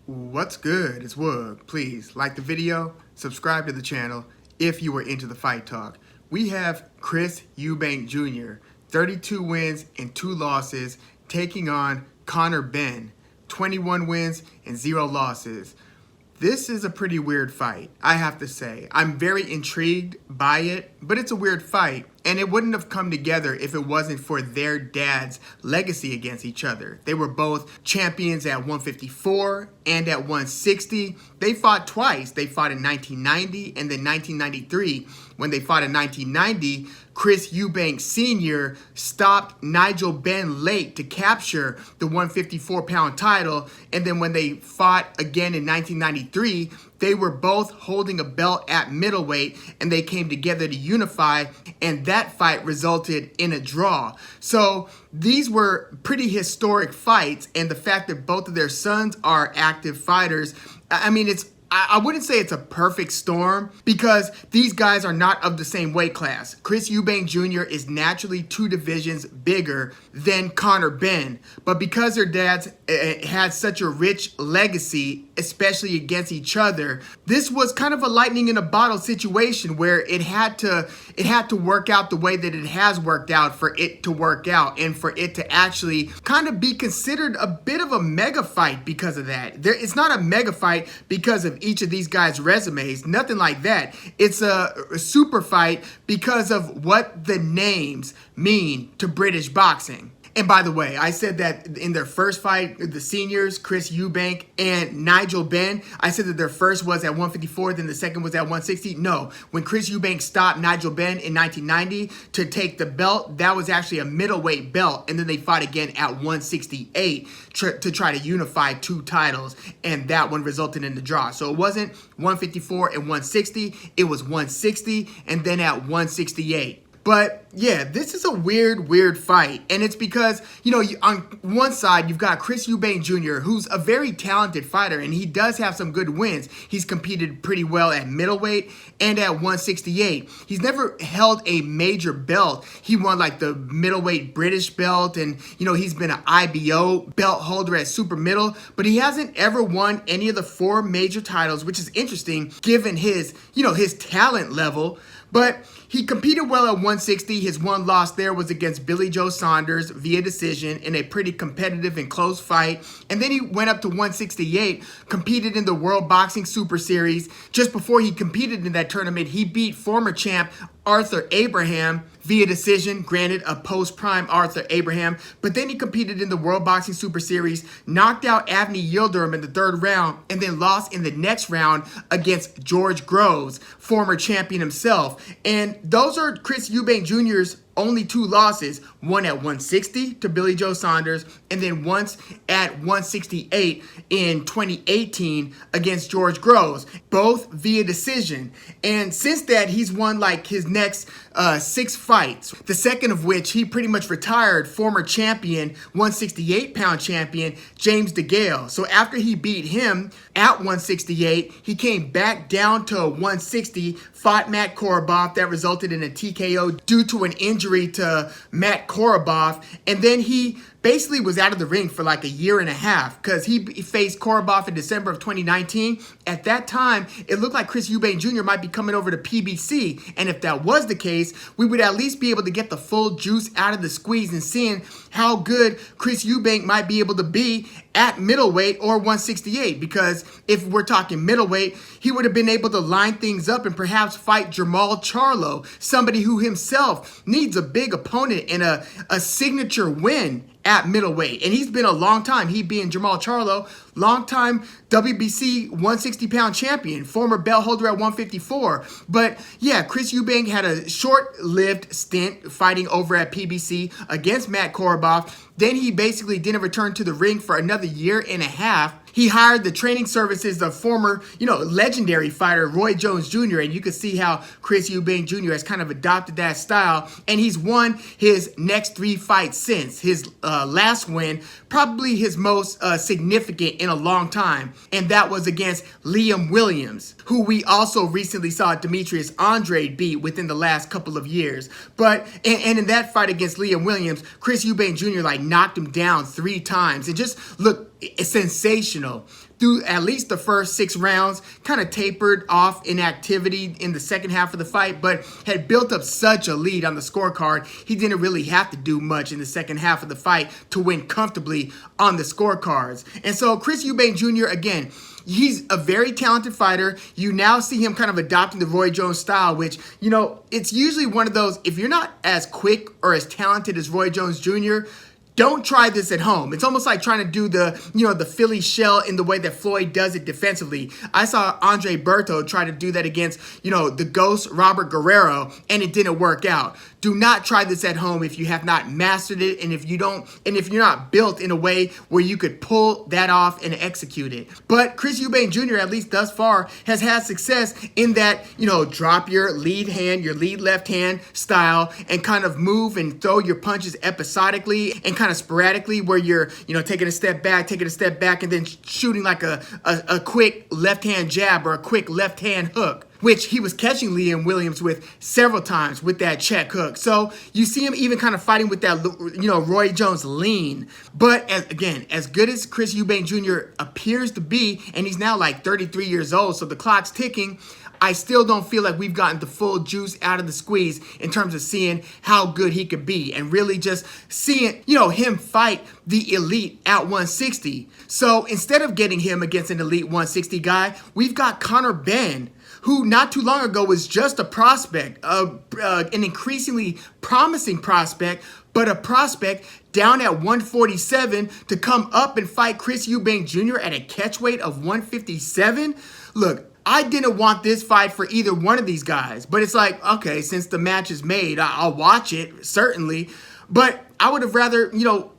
What's good? It's Wood. Please like the video, subscribe to the channel if you were into the fight talk. We have Chris Eubank Jr., 32 wins and 2 losses, taking on Conor Benn, 21 wins and 0 losses. This is a pretty weird fight, I have to say. I'm very intrigued by it, but it's a weird fight, and it wouldn't have come together if it wasn't for their dad's legacy against each other. They were both champions at 154 and at 160. They fought twice. They fought in 1990 and then 1993. When they fought in 1990, Chris Eubank Sr. stopped Nigel Benn late to capture the 154-pound title, and then when they fought again in 1993, they were both holding a belt at middleweight, and they came together to unify, and that fight resulted in a draw. So these were pretty historic fights, and the fact that both of their sons are active fighters, I mean, I wouldn't say it's a perfect storm because these guys are not of the same weight class. Chris Eubank Jr. is naturally 2 divisions bigger than Conor Benn, but because their dads had such a rich legacy, especially against each other, this was kind of a lightning in a bottle situation where it had to work out the way that it has worked out for it to work out and for it to actually kind of be considered a bit of a mega fight because of that. It's not a mega fight because of each of these guys' resumes, nothing like that. It's a super fight because of what the names mean to British boxing. And by the way, I said that in their first fight, the seniors, Chris Eubank and Nigel Benn, I said that their first was at 154, then the second was at 160. No, when Chris Eubank stopped Nigel Benn in 1990 to take the belt, that was actually a middleweight belt. And then they fought again at 168 to try to unify 2 titles. And that one resulted in the draw. So it wasn't 154 and 160, it was 160 and then at 168. But yeah, this is a weird fight. And it's because, on one side, you've got Chris Eubank Jr., who's a very talented fighter, and he does have some good wins. He's competed pretty well at middleweight and at 168. He's never held a major belt. He won like the middleweight British belt, and, he's been an IBO belt holder at super middle, but he hasn't ever won any of the 4 major titles, which is interesting given his, his talent level. But he competed well at 160. His one loss there was against Billy Joe Saunders via decision in a pretty competitive and close fight. And then he went up to 168, competed in the World Boxing Super Series. Just before he competed in that tournament, he beat former champ Arthur Abraham via decision, granted a post-prime Arthur Abraham, but then he competed in the World Boxing Super Series, knocked out Avni Yildirim in the 3rd round, and then lost in the next round against George Groves, former champion himself. And those are Chris Eubank Jr.'s only 2 losses, one at 160 to Billy Joe Saunders, and then once at 168 in 2018 against George Groves, both via decision. And since that, he's won like his next 6 fights, the second of which he pretty much retired former champion, 168-pound champion, James DeGale. So after he beat him at 168, he came back down to 160, fought Matt Korobov. That resulted in a TKO due to an injury to Matt Korobov, and then he basically was out of the ring for like a year and a half because he faced Korobov in December of 2019. At that time, it looked like Chris Eubank Jr. might be coming over to PBC, and if that was the case, we would at least be able to get the full juice out of the squeeze and seeing how good Chris Eubank might be able to be at middleweight or 168, because if we're talking middleweight, he would have been able to line things up and perhaps fight Jermall Charlo, somebody who himself needs a big opponent and a signature win at middleweight. And he's been a long time, he being Jermall Charlo, long-time WBC 160-pound champion, former belt holder at 154. But yeah, Chris Eubank had a short-lived stint fighting over at PBC against Matt Korobov. Then he basically didn't return to the ring for another year and a half. He hired the training services of former, legendary fighter Roy Jones Jr. And you can see how Chris Eubank Jr. has kind of adopted that style. And he's won his next 3 fights since. His last win, probably his most significant in a long time. And that was against Liam Williams, who we also recently saw Demetrius Andrade beat within the last couple of years. But, and in that fight against Liam Williams, Chris Eubank Jr. knocked him down 3 times and just looked sensational. through at least the first 6 rounds, kind of tapered off in activity in the second half of the fight, but had built up such a lead on the scorecard, he didn't really have to do much in the second half of the fight to win comfortably on the scorecards. And so Chris Eubank Jr., again, he's a very talented fighter. You now see him kind of adopting the Roy Jones style, which, you know, it's usually one of those, if you're not as quick or as talented as Roy Jones Jr., don't try this at home. It's almost like trying to do the Philly shell in the way that Floyd does it defensively. I saw Andre Berto try to do that against, the ghost Robert Guerrero, and it didn't work out. Do not try this at home if you have not mastered it, and if you're not built in a way where you could pull that off and execute it. But Chris Eubank Jr., at least thus far, has had success in that, drop your lead hand, your lead left hand style, and kind of move and throw your punches episodically and kind of sporadically, where you're, taking a step back, and then shooting like a quick left hand jab or a quick left hand hook, which he was catching Liam Williams with several times with that check hook. So you see him even kind of fighting with that, Roy Jones lean. But as good as Chris Eubank Jr. appears to be, and he's now like 33 years old, so the clock's ticking, I still don't feel like we've gotten the full juice out of the squeeze in terms of seeing how good he could be and really just seeing, him fight the elite at 160. So instead of getting him against an elite 160 guy, we've got Conor Benn, who not too long ago was just a prospect, an increasingly promising prospect, but a prospect down at 147 to come up and fight Chris Eubank Jr. at a catchweight of 157. Look, I didn't want this fight for either one of these guys, but it's like, okay, since the match is made, I'll watch it, certainly. But I would have rather,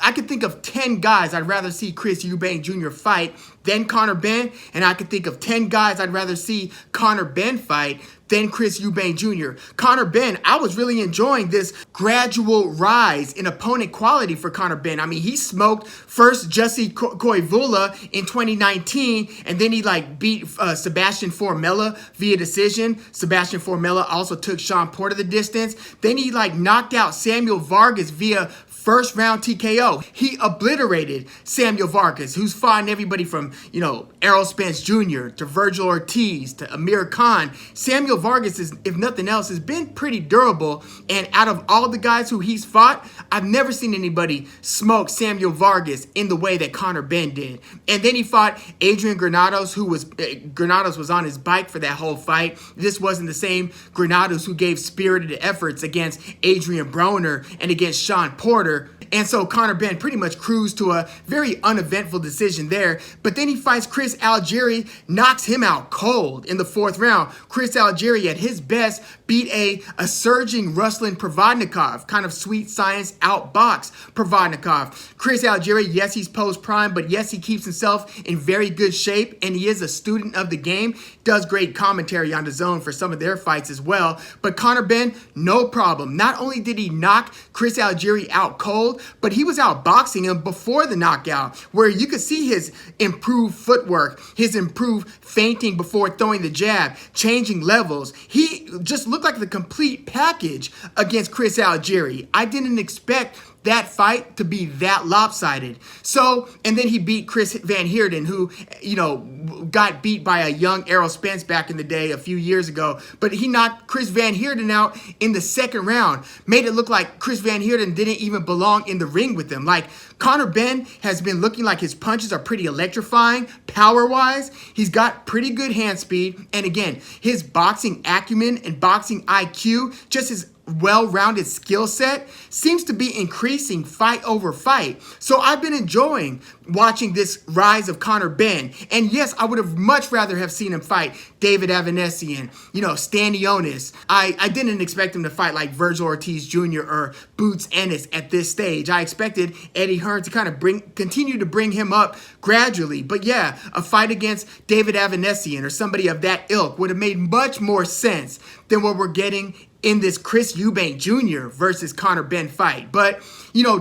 I could think of 10 guys I'd rather see Chris Eubank Jr. fight than Conor Benn, and I could think of 10 guys I'd rather see Conor Benn fight than Chris Eubank Jr. Conor Benn, I was really enjoying this gradual rise in opponent quality for Conor Benn. I mean, he smoked first Jesse Koivula in 2019, and then he beat Sebastian Formella via decision. Sebastian Formella also took Sean Porter the distance. Then he knocked out Samuel Vargas via first round TKO. He obliterated Samuel Vargas, who's fought everybody from, Errol Spence Jr. to Virgil Ortiz to Amir Khan. Samuel Vargas, if nothing else, has been pretty durable. And out of all the guys who he's fought, I've never seen anybody smoke Samuel Vargas in the way that Conor Benn did. And then he fought Adrian Granados, Granados was on his bike for that whole fight. This wasn't the same Granados who gave spirited efforts against Adrian Broner and against Sean Porter. And so Conor Benn pretty much cruised to a very uneventful decision there. But then he fights Chris Algieri, knocks him out cold in the 4th round. Chris Algieri, at his best, beat a surging Ruslan Provodnikov, kind of sweet science outbox Provodnikov. Chris Algieri, yes, he's post-prime, but yes, he keeps himself in very good shape, and he is a student of the game. Does great commentary on DAZN for some of their fights as well. But Conor Benn, no problem. Not only did he knock Chris Algieri out cold, but he was outboxing him before the knockout, where you could see his improved footwork, his improved feinting before throwing the jab, changing levels. He just looked like the complete package against Chris Algieri. I didn't expect that fight to be that lopsided. So, and then he beat Chris Van Heerden, who, got beat by a young Errol Spence back in the day a few years ago. But he knocked Chris Van Heerden out in the 2nd round. Made it look like Chris Van Heerden didn't even belong in the ring with him. Conor Benn has been looking like his punches are pretty electrifying, power-wise. He's got pretty good hand speed. And again, his boxing acumen and boxing IQ, just his well-rounded skill set, seems to be increasing fight over fight. So I've been enjoying watching this rise of Conor Benn. And yes, I would have much rather have seen him fight David Avanesian, Stanionis. I didn't expect him to fight like Virgil Ortiz Jr. or Boots Ennis at this stage. I expected Eddie Hearn to kind of continue to bring him up gradually. But yeah, a fight against David Avanesian or somebody of that ilk would have made much more sense than what we're getting in this Chris Eubank Jr. versus Conor Benn fight. But,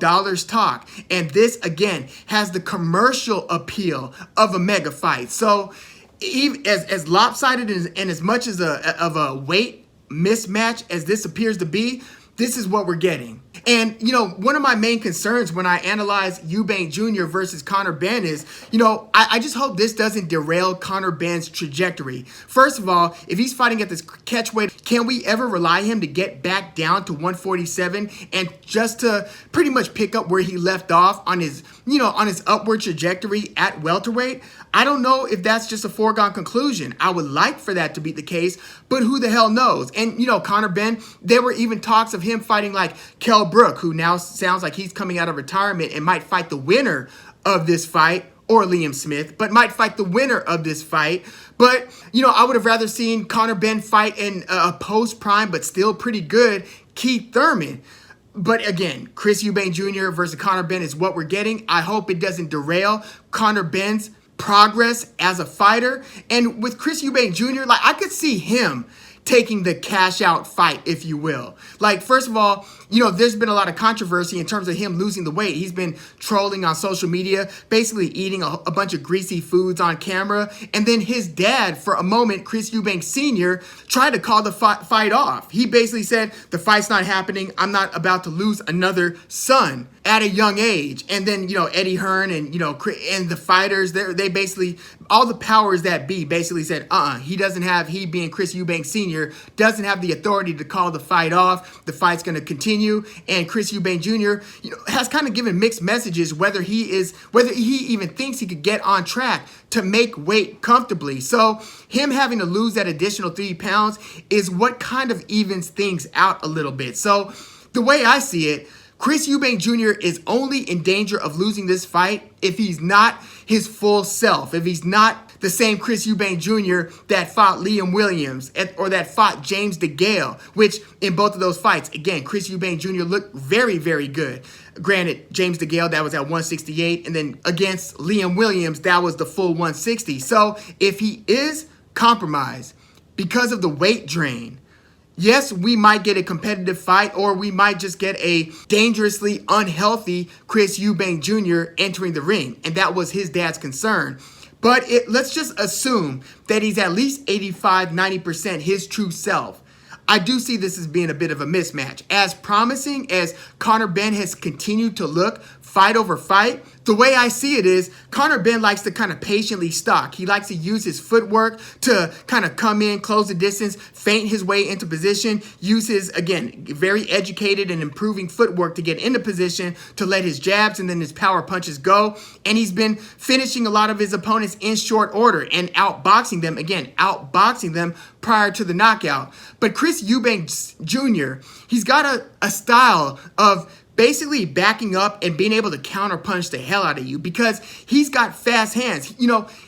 dollars talk. And this, again, has the commercial appeal of a mega fight. So even as lopsided and as much as of a weight mismatch as this appears to be, this is what we're getting. And, one of my main concerns when I analyze Eubank Jr. versus Conor Benn is, I just hope this doesn't derail Conor Benn's trajectory. First of all, if he's fighting at this catchweight, can we ever rely him to get back down to 147 and just to pretty much pick up where he left off on his, on his upward trajectory at welterweight? I don't know if that's just a foregone conclusion. I would like for that to be the case, but who the hell knows? And, Conor Benn, there were even talks of him fighting like Kell Brook, who now sounds like he's coming out of retirement and might fight the winner of this fight, or Liam Smith, but might fight the winner of this fight. But, I would have rather seen Conor Benn fight in a post-prime, but still pretty good, Keith Thurman. But again, Chris Eubank Jr. versus Conor Benn is what we're getting. I hope it doesn't derail Conor Benn's progress as a fighter. And with Chris Eubank Jr., I could see him taking the cash out fight, if you will. First of all, there's been a lot of controversy in terms of him losing the weight. He's been trolling on social media, basically eating a bunch of greasy foods on camera. And then his dad, for a moment, Chris Eubank Sr., tried to call the fight off. He basically said, the fight's not happening. I'm not about to lose another son at a young age. And then, Eddie Hearn and, and the fighters, they basically, all the powers that be basically said, he being Chris Eubank Sr., doesn't have the authority to call the fight off. The fight's going to continue. And Chris Eubank Jr., has kind of given mixed messages whether he even thinks he could get on track to make weight comfortably. So him having to lose that additional 3 pounds is what kind of evens things out a little bit. So the way I see it, Chris Eubank Jr. is only in danger of losing this fight if he's not his full self, if he's not the same Chris Eubank Jr. that fought Liam Williams or that fought James DeGale, which in both of those fights, again, Chris Eubank Jr. looked very, very good. Granted, James DeGale, that was at 168, and then against Liam Williams, that was the full 160. So if he is compromised because of the weight drain, yes, we might get a competitive fight, or we might just get a dangerously unhealthy Chris Eubank Jr. entering the ring. And that was his dad's concern. But let's just assume that he's at least 85, 90% his true self. I do see this as being a bit of a mismatch. As promising as Conor Benn has continued to look fight over fight, the way I see it is Conor Benn likes to kind of patiently stalk. He likes to use his footwork to kind of come in, close the distance, feint his way into position, use his, again, very educated and improving footwork to get into position, to let his jabs and then his power punches go. And he's been finishing a lot of his opponents in short order and outboxing them prior to the knockout. But Chris Eubank Jr., he's got a style of basically backing up and being able to counterpunch the hell out of you because he's got fast hands.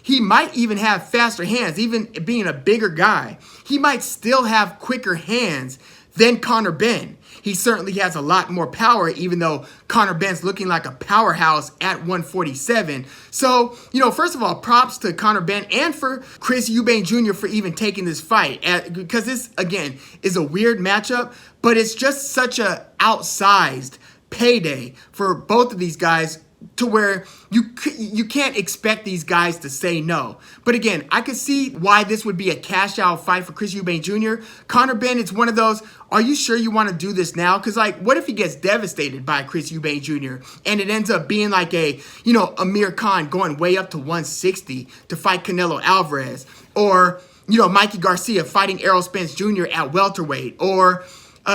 He might even have faster hands, even being a bigger guy. He might still have quicker hands than Conor Benn. He certainly has a lot more power, even though Conor Benn's looking like a powerhouse at 147. So, first of all, props to Conor Benn and for Chris Eubank Jr. for even taking this fight. Because this, again, is a weird matchup, but it's just such a outsized payday for both of these guys to where you can't expect these guys to say no. But again, I could see why this would be a cash out fight for Chris Eubank Jr. Conor Benn, it's one of those, are you sure you want to do this now? Because what if he gets devastated by Chris Eubank Jr. and it ends up being like a, Amir Khan going way up to 160 to fight Canelo Alvarez, or, Mikey Garcia fighting Errol Spence Jr. at welterweight, or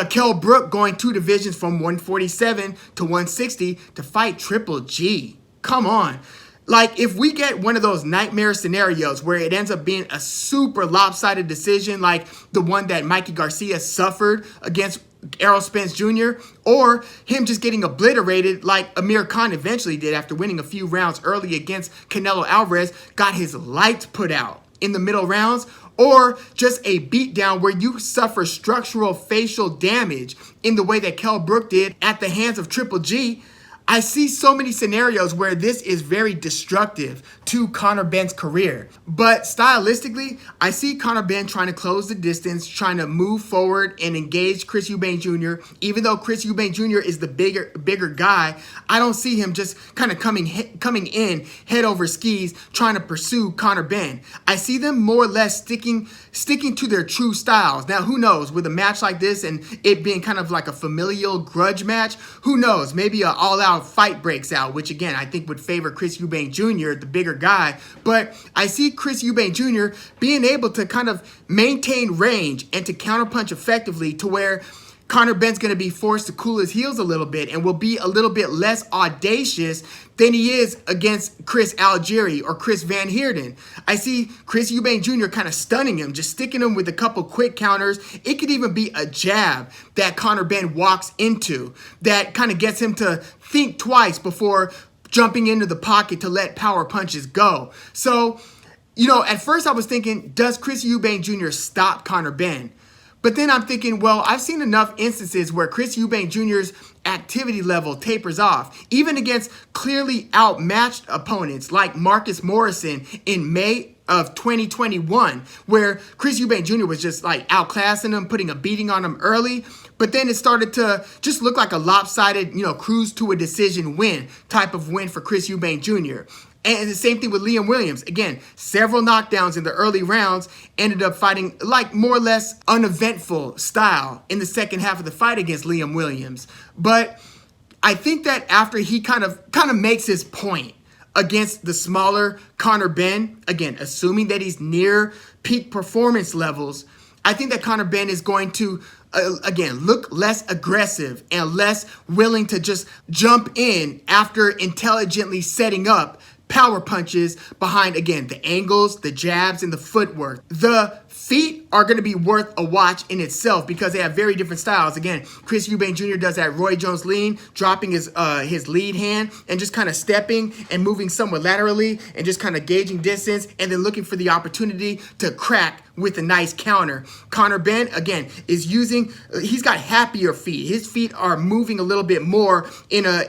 Kell Brook going 2 divisions from 147 to 160 to fight Triple G. Come on. If we get one of those nightmare scenarios where it ends up being a super lopsided decision like the one that Mikey Garcia suffered against Errol Spence Jr., or him just getting obliterated like Amir Khan eventually did after winning a few rounds early against Canelo Alvarez, got his lights put out in the middle rounds, or just a beatdown where you suffer structural facial damage in the way that Kell Brook did at the hands of Triple G, I see so many scenarios where this is very destructive to Conor Benn's career. But stylistically, I see Conor Benn trying to close the distance, trying to move forward and engage Chris Eubank Jr. Even though Chris Eubank Jr. is the bigger guy, I don't see him just kind of coming in head over skis trying to pursue Conor Benn. I see them more or less sticking to their true styles. Now, who knows, with a match like this and it being kind of like a familial grudge match, who knows, maybe an all-out fight breaks out, which again, I think would favor Chris Eubank Jr., the bigger guy. But I see Chris Eubank Jr. being able to kind of maintain range and to counterpunch effectively to where Conor Benn's going to be forced to cool his heels a little bit and will be a little bit less audacious than he is against Chris Algieri or Chris Van Heerden. I see Chris Eubank Jr. kind of stunning him, just sticking him with a couple quick counters. It could even be a jab that Conor Benn walks into that kind of gets him to think twice before jumping into the pocket to let power punches go. So, at first I was thinking, does Chris Eubank Jr. stop Conor Benn? But then I'm thinking, well, I've seen enough instances where Chris Eubank Jr.'s activity level tapers off, even against clearly outmatched opponents like Marcus Morrison in May of 2021, where Chris Eubank Jr. was just like outclassing him, putting a beating on him early. But then it started to just look like a lopsided, cruise to a decision win type of win for Chris Eubank Jr. And the same thing with Liam Williams. Again, several knockdowns in the early rounds, ended up fighting like more or less uneventful style in the second half of the fight against Liam Williams. But I think that after he kind of makes his point against the smaller Conor Benn, again, assuming that he's near peak performance levels, I think that Conor Benn is going to again, look less aggressive and less willing to just jump in after intelligently setting up power punches behind, again, the angles, the jabs, and the footwork. The feet are going to be worth a watch in itself because they have very different styles. Again, Chris Eubank Jr. does that Roy Jones lean, dropping his lead hand and just kind of stepping and moving somewhat laterally and just kind of gauging distance and then looking for the opportunity to crack with a nice counter. Conor Benn, again, he's got happier feet. His feet are moving a little bit more in a,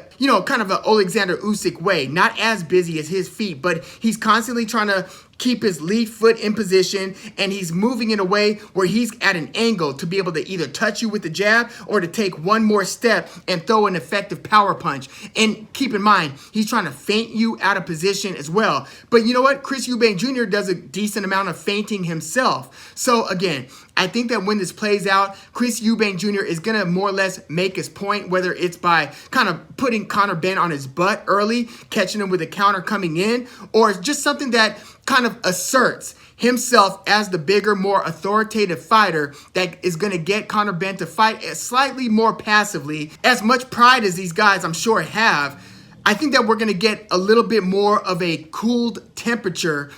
kind of an Alexander Usyk way. Not as busy as his feet, but he's constantly trying to keep his lead foot in position, and he's moving in a way where he's at an angle to be able to either touch you with the jab or to take one more step and throw an effective power punch. And keep in mind, he's trying to feint you out of position as well. But you know what? Chris Eubank Jr. does a decent amount of feinting himself. So again, I think that when this plays out, Chris Eubank Jr. is going to more or less make his point, whether it's by kind of putting Conor Benn on his butt early, catching him with a counter coming in, or just something that kind of asserts himself as the bigger, more authoritative fighter that is going to get Conor Benn to fight slightly more passively. As much pride as these guys, I'm sure, have, I think that we're going to get a little bit more of a cooled temperature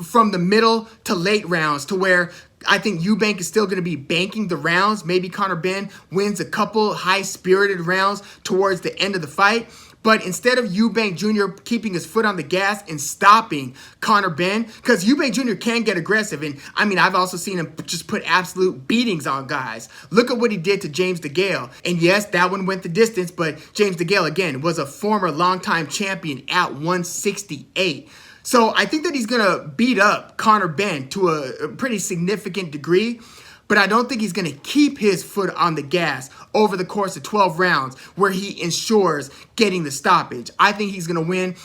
from the middle to late rounds, to where I think Eubank is still going to be banking the rounds. Maybe Conor Benn wins a couple high-spirited rounds towards the end of the fight. But instead of Eubank Jr. keeping his foot on the gas and stopping Conor Benn, because Eubank Jr. can get aggressive. And I mean, I've also seen him just put absolute beatings on guys. Look at what he did to James DeGale. And yes, that one went the distance, but James DeGale, again, was a former longtime champion at 168. So I think that he's going to beat up Conor Benn to a pretty significant degree, but I don't think he's going to keep his foot on the gas over the course of 12 rounds where he ensures getting the stoppage. I think he's going to win,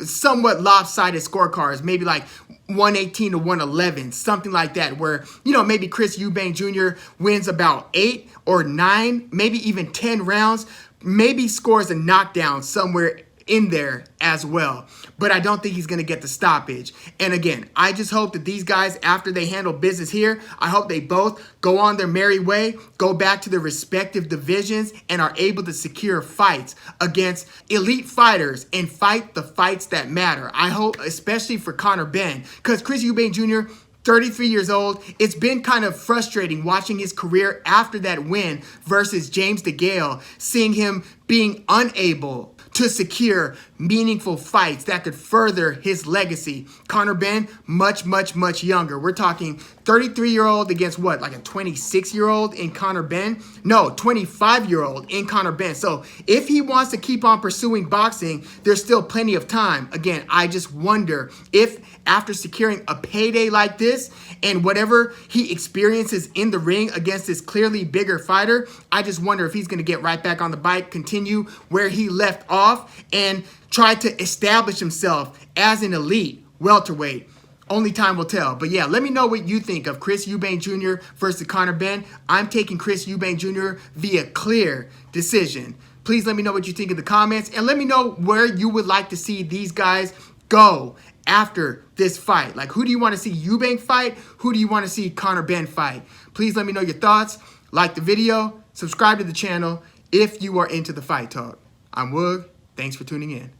somewhat lopsided scorecards, maybe like 118 to 111, something like that, where, maybe Chris Eubank Jr. wins about 8 or 9, maybe even 10 rounds, maybe scores a knockdown somewhere in there as well. But I don't think he's going to get the stoppage. And again, I just hope that these guys, after they handle business here, I hope they both go on their merry way, go back to their respective divisions, and are able to secure fights against elite fighters and fight the fights that matter. I hope, especially for Conor Benn, because Chris Eubank Jr., 33 years old, it's been kind of frustrating watching his career after that win versus James DeGale, seeing him being unable to secure meaningful fights that could further his legacy. Conor Benn, much, much, much younger. We're talking 33-year-old against what, like a 26-year-old in Conor Benn? No, 25-year-old in Conor Benn. So if he wants to keep on pursuing boxing, there's still plenty of time. Again, I just wonder if after securing a payday like this and whatever he experiences in the ring against this clearly bigger fighter, I just wonder if he's going to get right back on the bike, continue where he left off, and try to establish himself as an elite welterweight. Only time will tell. But yeah, let me know what you think of Chris Eubank Jr. versus Conor Benn. I'm taking Chris Eubank Jr. via clear decision. Please let me know what you think in the comments, and let me know where you would like to see these guys go after this fight. Like, who do you want to see Eubank fight? Who do you want to see Conor Benn fight? Please let me know your thoughts. Like the video, subscribe to the channel if you are into the fight talk. I'm Woog. Thanks for tuning in.